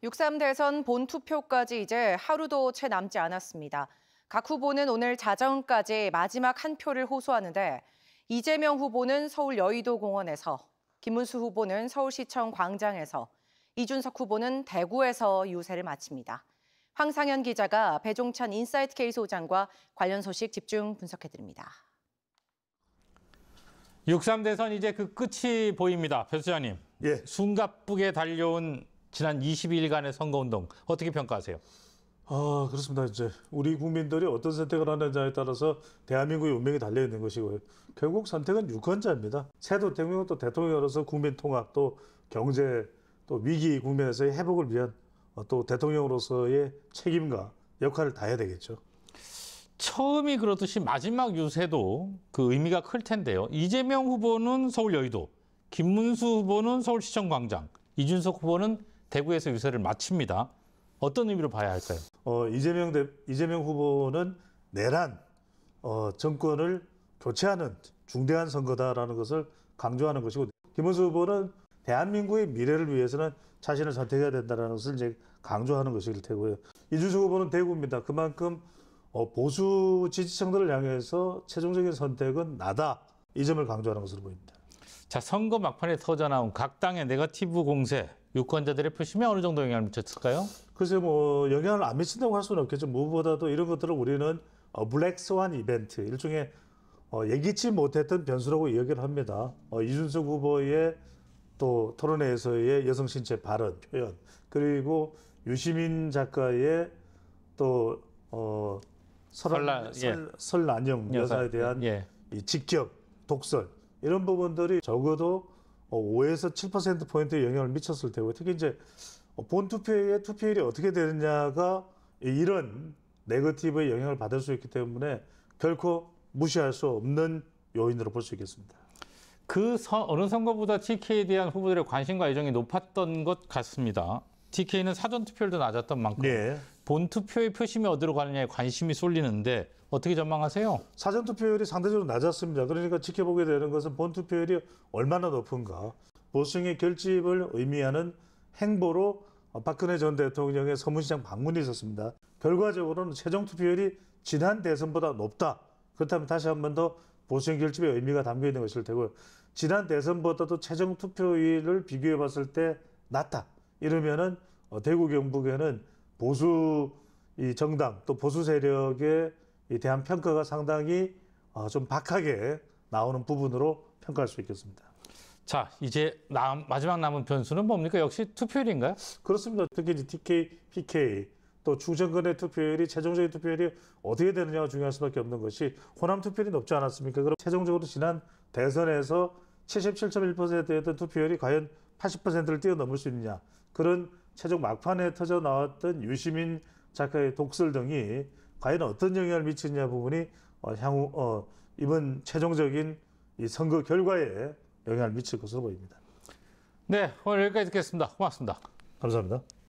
6.3 대선 본투표까지 이제 하루도 채 남지 않았습니다. 각 후보는 오늘 자정까지 마지막 한 표를 호소하는데 이재명 후보는 서울 여의도 공원에서, 김문수 후보는 서울시청 광장에서, 이준석 후보는 대구에서 유세를 마칩니다. 황상현 기자가 배종찬 인사이트K 소장과 관련 소식 집중 분석해드립니다. 6.3 대선 이제 그 끝이 보입니다. 배 소장님. 예. 숨가쁘게 달려온 지난 22일간의 선거운동 어떻게 평가하세요? 그렇습니다. 이제 우리 국민들이 어떤 선택을 하느냐에 따라서 대한민국의 운명이 달려 있는 것이고요. 결국 선택은 유권자입니다. 새 대통령 또 대통령으로서 국민 통합 또 경제 또 위기 국면에서의 회복을 위한 또 대통령으로서의 책임과 역할을 다해야 되겠죠. 처음이 그렇듯이 마지막 유세도 그 의미가 클 텐데요. 이재명 후보는 서울 여의도, 김문수 후보는 서울시청 광장, 이준석 후보는 대구에서 유세를 마칩니다. 어떤 의미로 봐야 할까요? 이재명 후보는 내란 정권을 교체하는 중대한 선거다라는 것을 강조하는 것이고, 김문수 후보는 대한민국의 미래를 위해서는 자신을 선택해야 된다는 것을 이제 강조하는 것일 테고요. 이준석 후보는 대구입니다. 그만큼 보수 지지층들을 향해서 최종적인 선택은 나다, 이 점을 강조하는 것으로 보입니다. 자, 선거 막판에 터져나온 각 당의 네거티브 공세, 유권자들의 표심에 어느 정도 영향을 미쳤을까요? 글쎄 영향을 안 미친다고 할 수는 없겠죠. 무엇보다도 이런 것들을 우리는 블랙 스완 이벤트, 일종의 예기치 못했던 변수라고 이야기를 합니다. 이준석 후보의 또 토론회에서의 여성 신체 발언, 표현, 그리고 유시민 작가의 또 설난영 여사에 대한 이 직격, 독설, 이런 부분들이 적어도 5에서 7%포인트의 영향을 미쳤을 테고, 특히 이제 본투표의 투표율이 어떻게 되느냐가 이런 네거티브의 영향을 받을 수 있기 때문에 결코 무시할 수 없는 요인으로 볼 수 있겠습니다. 어느 선거보다 TK에 대한 후보들의 관심과 애정이 높았던 것 같습니다. TK는 사전투표율도 낮았던 만큼 본투표의 표심이 어디로 가느냐에 관심이 쏠리는데 어떻게 전망하세요? 사전투표율이 상대적으로 낮았습니다. 그러니까 지켜보게 되는 것은 본투표율이 얼마나 높은가. 보수층의 결집을 의미하는 행보로 박근혜 전 대통령의 서문시장 방문이 있었습니다. 결과적으로는 최종투표율이 지난 대선보다 높다. 그렇다면 다시 한 번 더 보수층 결집의 의미가 담겨 있는 것일 테고요. 지난 대선보다도 최종투표율을 비교해 봤을 때 낮다. 이러면은 대구 경북에는 보수 이 정당 또 보수 세력의 대한 평가가 상당히 좀 박하게 나오는 부분으로 평가할 수 있겠습니다. 자, 이제 마지막 남은 변수는 뭡니까? 역시 투표율인가요? 그렇습니다. 특히 이제 TK, PK 또 추정근의 투표율이 최종적인 투표율이 어떻게 되느냐가 중요할 수밖에 없는 것이, 호남 투표율이 높지 않았습니까? 그럼 최종적으로 지난 대선에서 77.1%였던 투표율이 과연 80%를 뛰어넘을 수 있느냐, 그런 최종 막판에 터져 나왔던 유시민 작가의 독설 등이 과연 어떤 영향을 미치느냐 부분이 향후 이번 최종적인 이 선거 결과에 영향을 미칠 것으로 보입니다. 네, 오늘 여기까지 듣겠습니다. 고맙습니다. 감사합니다.